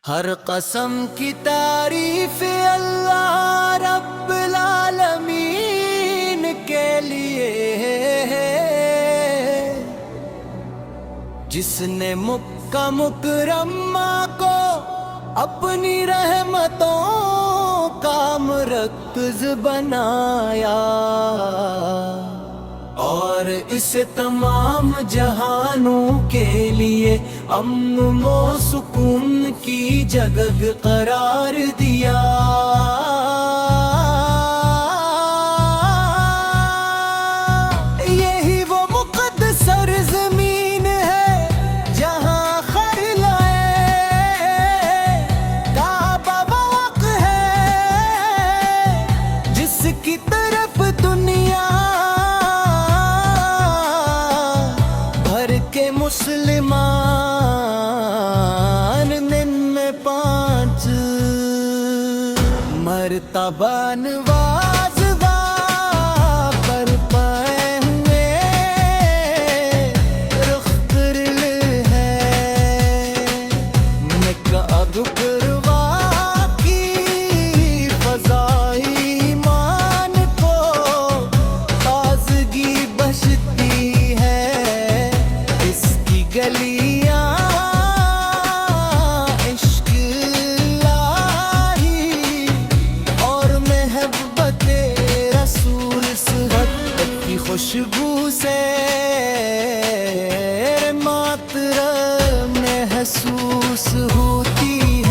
ہر قسم کی تعریف اللہ رب العالمین کے لیے ہے، جس نے مکہ مکرمہ کو اپنی رحمتوں کا مرکز بنایا، اور اسے تمام جہانوں کے لیے امن و سکون کی جگہ قرار دیا۔ یہی وہ مقدس سرزمین ہے جہاں خر لائے کعبہ واقع ہے، جس کی طرف دنیا مسلمان دن میں 5 مرتبہ نواز پر پائے ہوئے رخ کرل ہے، نکاب کروا کی فضائی ایمان کو تازگی بخشتی ہے، اس کی گلیاں عشق الہی اور محبت رسول صحبت کی خوشبو سے ماترم محسوس ہوتی ہے۔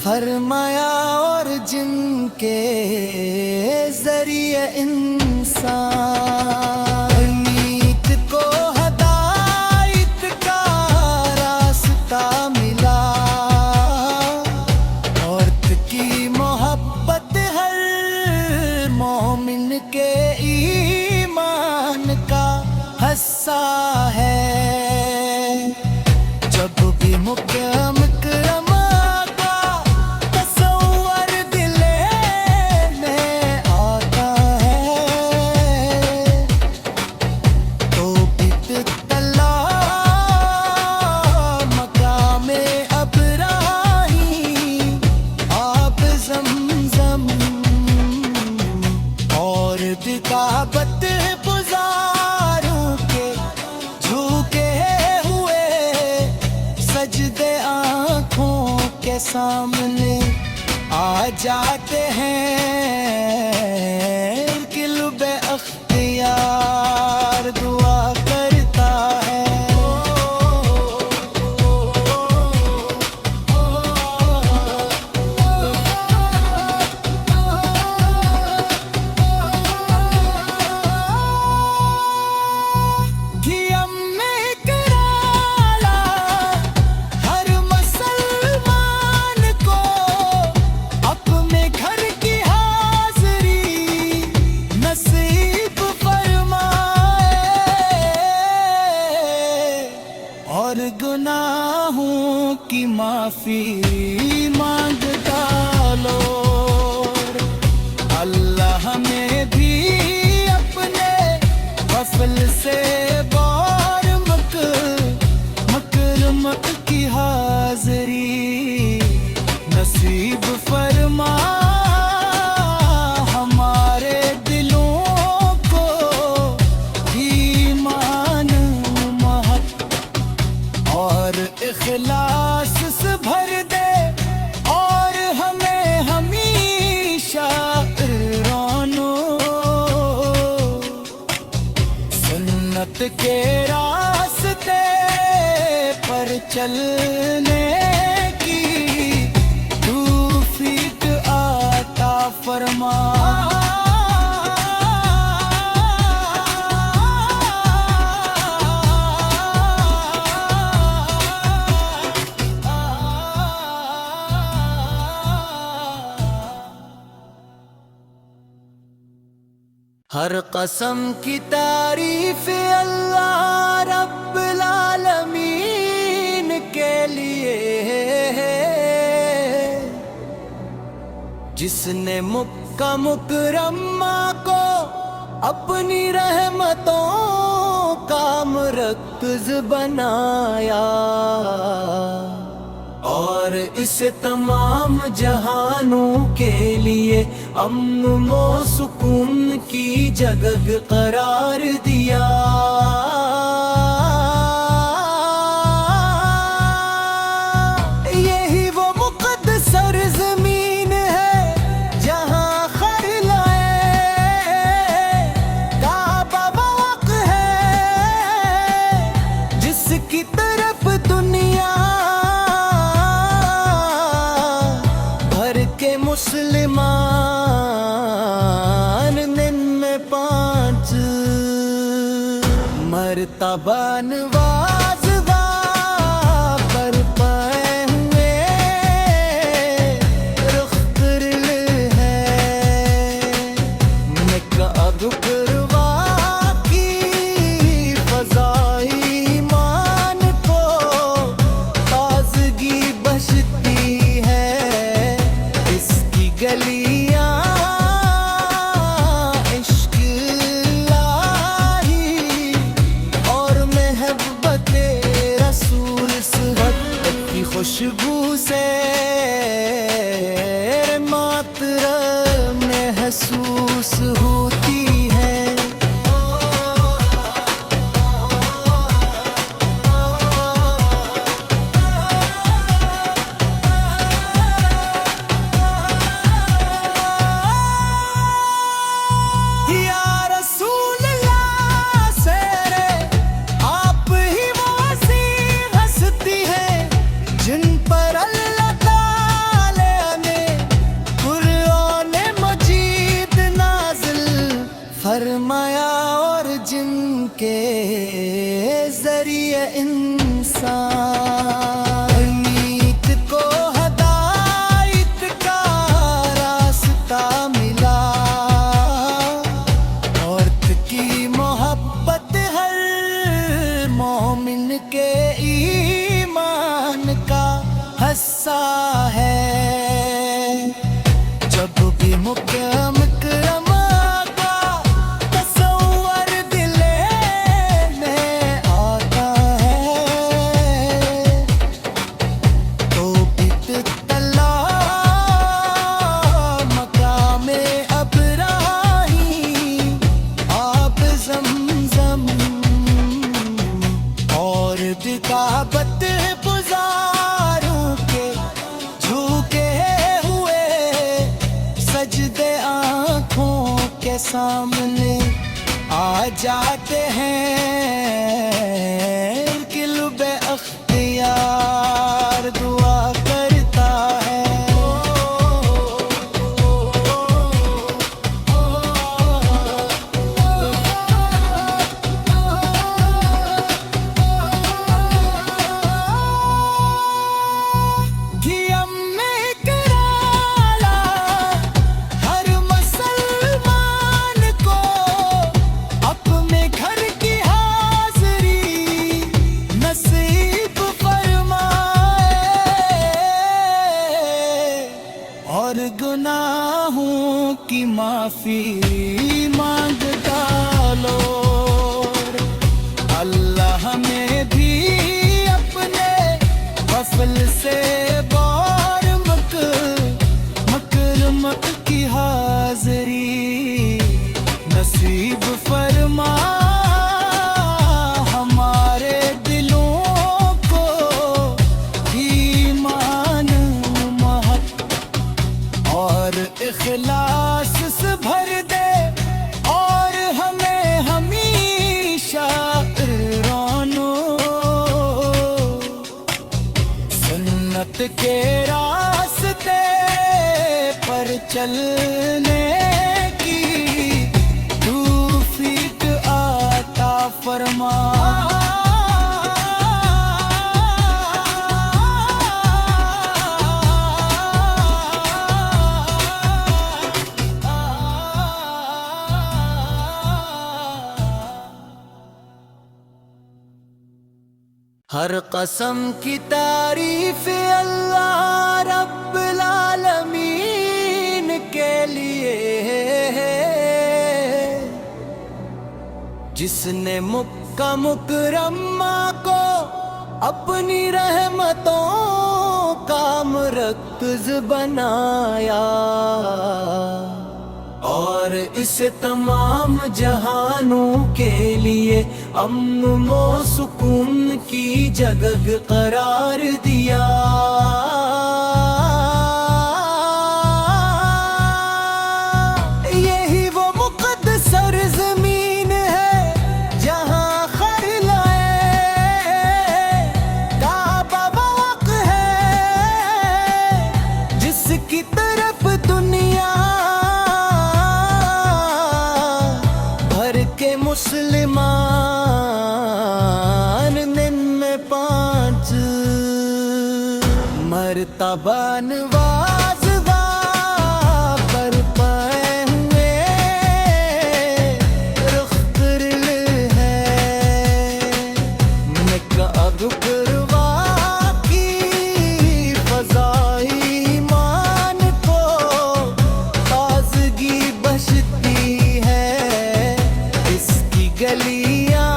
فرمایا اور جن کے ذریعے انسان نیت کو ہدایت کا راستہ ملا، عورت کی محبت ہر مومن کے ایمان کا حصہ ہے، جب بھی مکرم رقابت گزاروں کے جھکے ہوئے سجدے آنکھوں کے سامنے آ جاتے ہیں، قلب اختیار دعا کرتا ہے۔ اور گناہوں کی معافی مانگتا لو، اللہ ہمیں بھی اپنے فضل سے بار مکرم کی حاضری نصیب فرما، ہمارے دلوں کو ایمان اور اخلاص سے بھر دے، اور ہمیں ہمیشہ رونو سنت کے راستے پر چلنے کی توفیق عطا فرما۔ ہر قسم کی تعریف اللہ رب العالمین کے لیے ہے، جس نے مکہ مکرمہ کو اپنی رحمتوں کا مرکز بنایا، اور اسے تمام جہانوں کے لیے امن و سکون کی جگہ قرار دیا۔ یہی وہ مقدس سرزمین ہے جہاں خر لائے کعبہ واقع ہے، جس کی طرف دنیا مسلمان دن میں 5 مرتبہ نوازوا پر پائے ہوئے رخ کرل ہے، نکاب کروا کی فضائی ایمان کو تازگی بخشتی ہے، گلیاں عشق الہی اور محبت رسول صحبت کی خوشبو سے ماتر محسوس ہوتی ہے۔ فرمایا اور جن کے ذریعے انسان نیت کو ہدایت کا راستہ ملا، عورت کی محبت ہر مومن کے ایمان کا حصہ ہے، جب بھی مکرم رقابت گزاروں کے جھوکے ہوئے سجدے آنکھوں کے سامنے آ جاتے ہیں، قلب اختیار دعا کرتا ہے۔ اور گناہوں کی معافی مانگتا لو، اللہ ہمیں بھی اپنے فضل سے بار مکرمت کی حاضری نصیب فرما، ہمارے دلوں کو ایمان اور اخلاص سے بھر دے، اور ہمیں ہمیشہ رونو سنت کے راستے پر چلنے کی توفیق عطا فرما۔ ہر قسم کی تعریف اللہ رب العالمین کے لیے ہے، جس نے مکہ مکرمہ کو اپنی رحمتوں کا مرکز بنایا، اور اسے تمام جہانوں کے لیے امن و سکون کی جگہ قرار دیا۔ یہی وہ مقدس سرزمین ہے جہاں خر لائے کعبہ واقع ہے، جس کی طرف دنیا کہ مسلمان دن میں 5 مرتبہ نوازوا پر پائے ہوئے رخ کرل ہے، مکہ اکبروا کی فضائی ایمان کو تازگی بخشتی ہے، گلیاں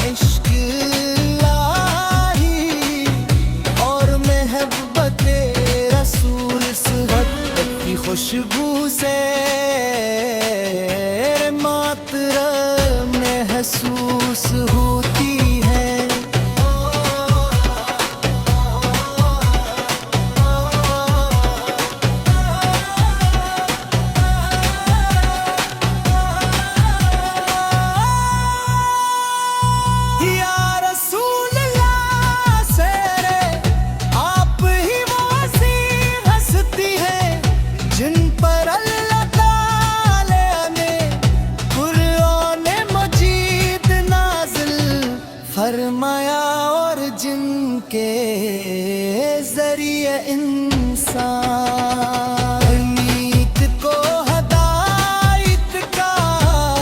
عشق الہی اور محبت رسول صحبت کی خوشبو سے ماتر محسوس ہوتی ہے۔ فرمایا اور جن کے ذریعے انسان کو ہدایت کا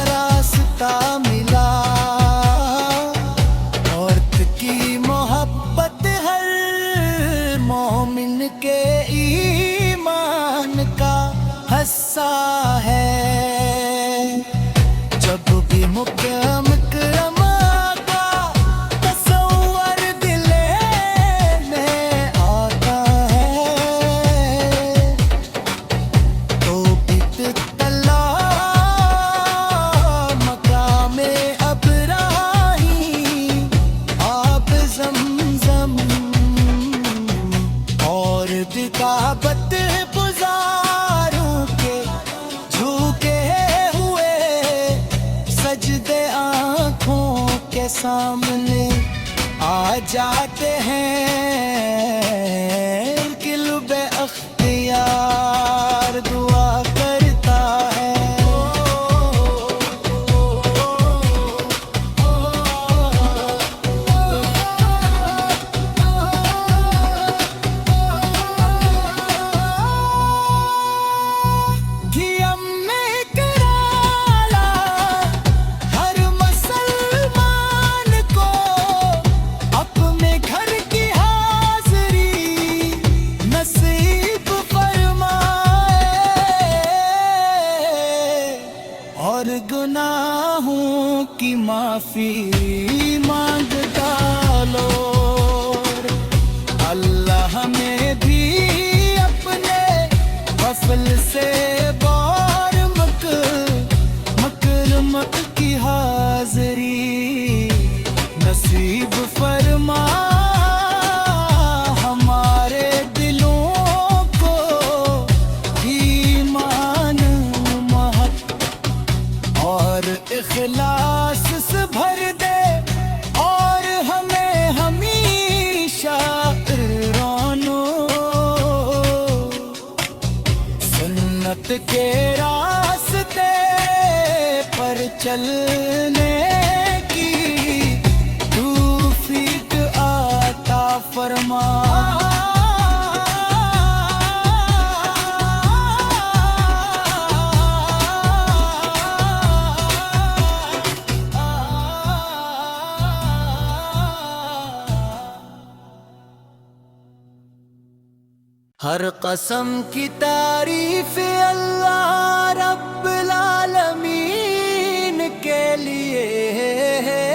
راستہ ملا، عورت کی محبت ہر مومن کے ایمان کا حصہ ہے، جب بھی مکہ مکرمہ رقابت گزاروں کے جھکے ہوئے سجدے آنکھوں کے سامنے آ جاتے ہیں، قلب اختیار دعا کرتا ہے۔ اور گناہوں کی معافی مانگتا لو، اللہ ہمیں بھی اپنے فضل سے بار مکرمہ کی حاضری نصیب فرما، ہمارے دلوں کو ایمان اور اخلاص سے بھر دے، اور ہمیں ہمیشہ رونو سنت کے راستے پر چلنے کی توفیق عطا فرما۔ ہر قسم کی تعریف اللہ رب العالمین کے لیے ہے،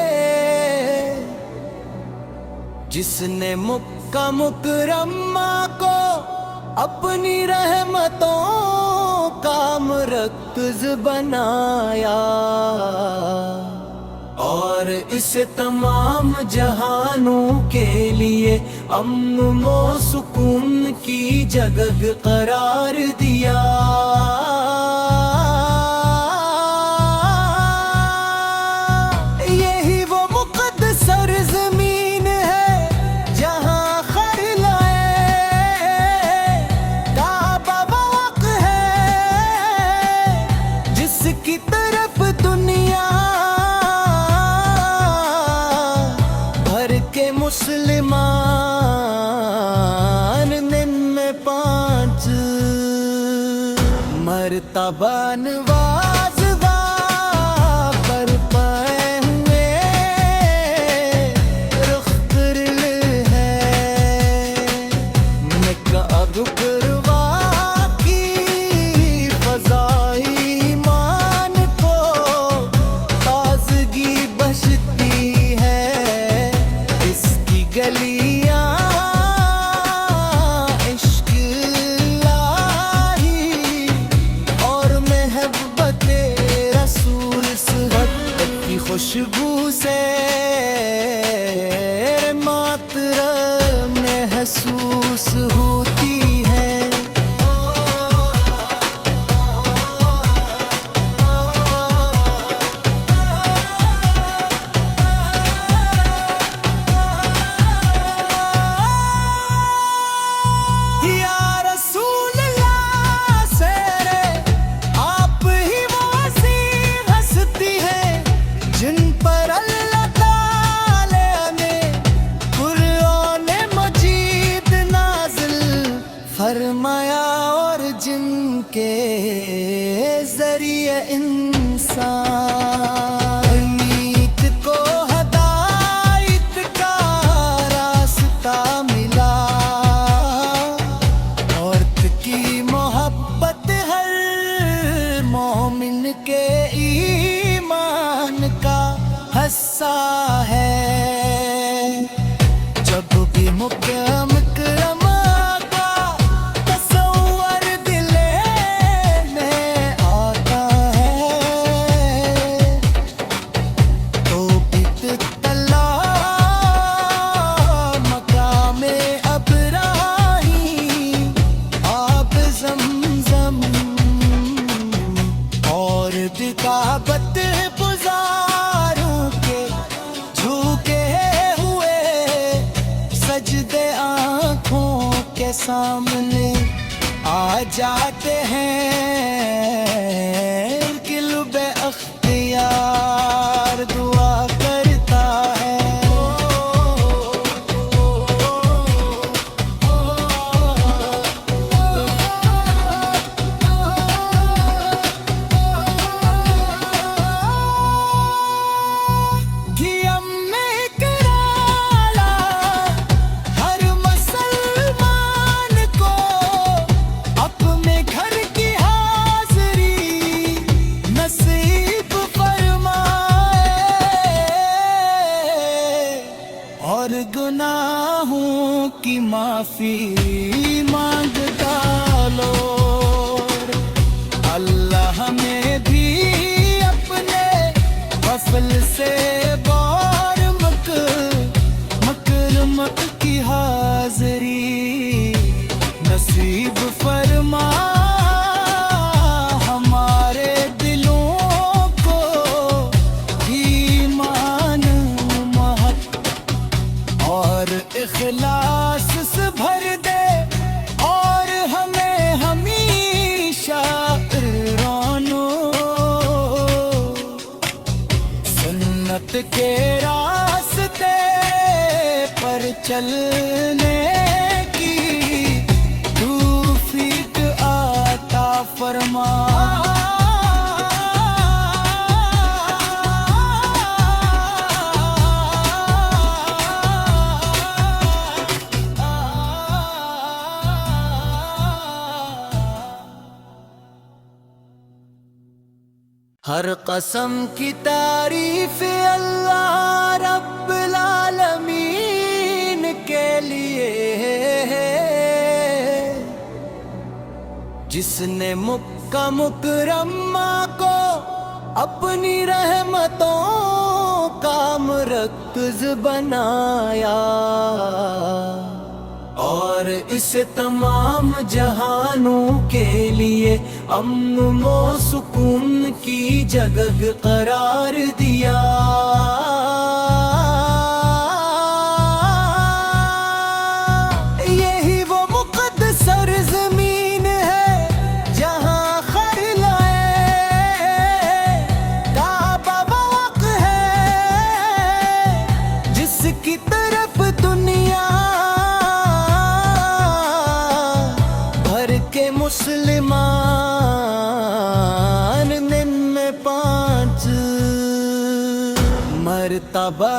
جس نے مکہ مکرمہ کو اپنی رحمتوں کا مرکز بنایا، اور اسے تمام جہانوں کے لیے امن و سکون کی جگہ قرار دیا۔ یہی وہ مقدس سرزمین ہے جہاں خیر لائے کعبہ واقع ہے، جس کی طرف دنیا مسلمان دن میں 5 مرتبہ نواز پر پائے ہوئے رخ کرل ہے، نکاب کروا کی فضائی ایمان کو تازگی بخشتی ہے، گلیاں عشق الہی اور محبت رسول صحبت کی خوشبو سے ماتر محسوس ہوتی ہے۔ فرمایا اور جن کے ذریعے انسان نیت کو ہدایت کا راستہ ملا، عورت کی محبت ہر مومن کے ایمان کا حصہ ہے، جب بھی مقام رقابت گزاروں کے جھکے ہوئے سجدے آنکھوں کے سامنے آ جاتے ہیں، قلب اختیار دعا کرتا ہے۔ اور گناہوں کی معافی مانگتا لو، اللہ ہمیں بھی اپنے فضل سے بار مکرمت کی حاضری نصیب فرما، ہمارے دلوں کو ایمان اور اخلاص سے بھر دے، اور ہمیں ہمیشہ رونو سنت کے راستے پر چلنے کی توفیق ہر قسم کی تعریف اللہ رب العالمین کے لیے ہے، جس نے مکہ مکرمہ کو اپنی رحمتوں کا مرکز بنایا، اور اسے تمام جہانوں کے لیے امن و سکون کی جگہ قرار دیا۔ یہی وہ مقدس سرزمین ہے جہاں خرلائے کعبہ واقع ہے، جس کی طرف دنیا مسلمان دن میں 5 مرتبہ